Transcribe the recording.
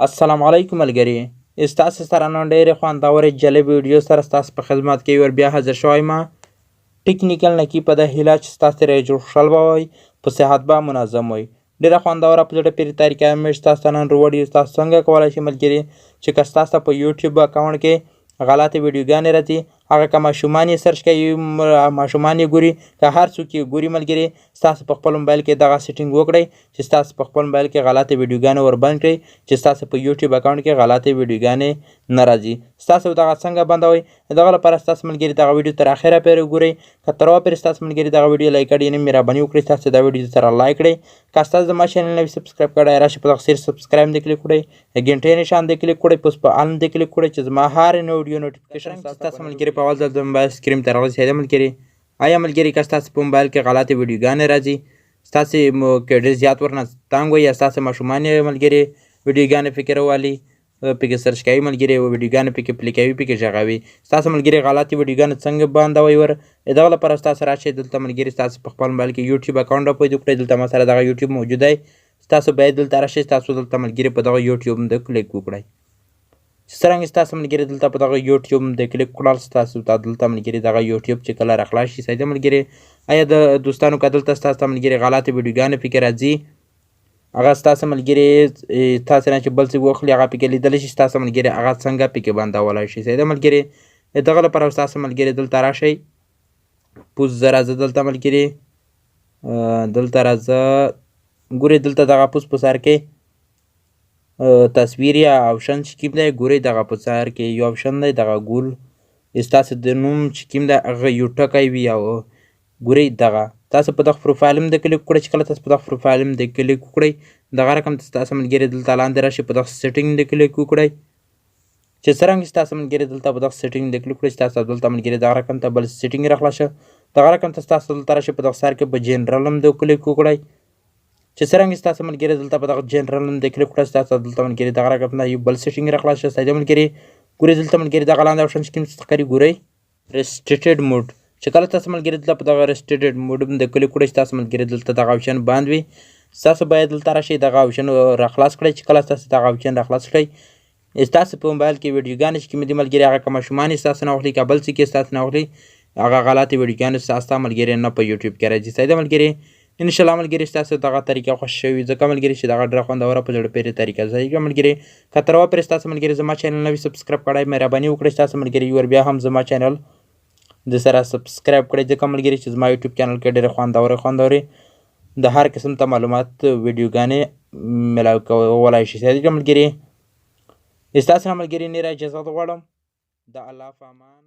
السلام علیکم ملګریئ ستاسو سره نن ډېرې خوندورې جالب ویډیو سره ستاسو په خدمت کې ور بیا حاضر شوی ما ټیکنیکل نقیب په د هیله چې ستاسو ترې جوړ خوشحال به وئ په صحت به منظم وئ ډېره خوندوره په زړه پورې طریقه مې ستاسو ته نن راوړي تاسو څنګه کولی شئ ملګري چې که ستاسو په یوټیوب اکاونټ کې غلطې ویډیوګانې راځي هغه که ماشومان یې سرچ کوي ماشومان یې ګوري که هر څوک یې ګوري ملګري ستاسو په خپل موبایل کې دغه سیټینګ وکړئ چې ستاسو په خپل موبایل کې غلطې ویډیوګانې وربند کړئ چې ستاسو په یوټیوب اکاونټ کې غلطې ویډیوګانې نه راځي ستاسو دغه څنګه بندوئ دغه لپاره ستاسو ملګري دغه ویډیو تر اخره پورې وګورئ که تر اوسه پورې ستاسو ملګري دغه ویډیو لایک کړي نه مهرباني وکړئ ستاسو دا ویډیو سره لایک کړئ که ستاسو زما چینل نوی سبسکرایب کړی راشئ په دغه سیر سبسکرایب دې کلیک کړئ غنټې نشان دې کلیک کړئ پوس په آل دې کلیک کړئ چې زما هر نوی ویډیو نوټیفیکیشن ستاسو ملګري په اول ځل د موبایل سکرین ته راغلی ملګري آیا ملګري که ستاسو په موبایل کې غلطې ویډیوګانې راځي ستاسو کې ډېر زیات ورنه تنګ وي یا ستاسو ماشومان یې ملګري ویډیوګانې پکې راولي پکې سرچ کوي ملګري ویډیوګانې پکې پلی کوي پکې غږوي ستاسو ملګري غلطې ویډیوګانې څنګه بندوئ ور دغه لپاره ستاسو راشئ دلته ملګري ستاسو په خپل موبایل کې یوټیوب اکاونټ پیدا کړئ دلته ما سره دغه یوټیوب موجود دی ستاسو باید دلته راشئ ستاسو دلته ملګري په دغه یوټیوب د کلیک وکړئ څرنګه ستاسو ملګري دلته په دغه یوټیوب د کلیک کړل ستاسو ته دلته ملګري دغه یوټیوب چې کله راخلاص شي ساده ملګري آیا د دوستانو که دلته ستاسو ملګري غلطې ویډیوګانې پکې راځي هغه ستاسو ملګري تاسو نه چې بل څه واخلي هغه پکې لیدلی شي ستاسو ملګري هغه څنګه پکې بندولی شي ساده ملګري دغه لپاره ستاسو ملګري دلته راشئ پوس زه راځه دلته ملګري دلته راځه ګورئ دلته دغه پوس په سر کې تصویر یا آپشن چې کوم دی ګورئ دغه په سر کې یو آپشن دی دغه ګول ستاسو د نوم چې کوم دی هغه یو ټکی وي او ګورئ دغه تاسو په دغه پروفایل هم د کلیک وکړئ چې کله تاسو په دغه پروفایل هم د کلیک وکړئ دغه رقم ستاسو ملګري دلته لاندې راشي په دغه سیټینګ د کلیک وکړئ چې څرنګه ستاسو ملګري دلته په دغه سیټینګ د کلیک وکړئ ستاسو دلته ملګري دغه رقم ته بل سیټینګ راخلاصه دغه رقم ته ستاسو دلته راشي په دغه سر کې په جنرال هم د کلیک وکړئ چې څرنګه ستاسو ملګري دلته په دغه جنرال هم د کلیک وکړئ ستاسو دلته ملګري دغه رقم نه یو بل سیټینګ راخلاص شه ساده ملګري ګورئ دلته ملګري دغه لاندې آپشن چې کوم څه ښکاري ګورئ ریسټریکټډ موډ چې کله تاسو ملګري دلته په دغه ریسټریکټډ موډ هم د کلیک وکړئ ستاسو ملګري دلته دغه آپشن بند وي ستاسو باید دلته راشئ دغه آپشن راخلاص کړئ چې کله ستاسو دغه آپشن راخلاص کړئ ستاسو په موبایل کې ویډیوګانې چې کومې دي ملګري هغه که ماشومان یې ستاسو نه واخلي که بل څه کې ستاسو نه واخلي هغه غلطې ویډیوګانې ستاسو ملګري نه په یوټیوب کې راځي ساده ملګري انشاءالله ملګري ستاسو دغه طریقه خوښ شوي ځکه ملګري چې دغه ډېره خوندوره په زړه پورې طریقه ځایږي ملګري که تر اوسه پورې ستاسو ملګري زما چینل نوي سبسکرایب کړی مهرباني وکړئ ستاسو ملګري ور بیا هم زما چینل د سره سبسکرایب کړئ ځکه ملګري چې زما یوټیوب چینل کې ډېرې خوندورې د هر قسم ته معلومات ویډیوګانې میلاو کولی شي ځکه ملګري ستاسو نه ملګري نوره اجازه غواړم د الله په امان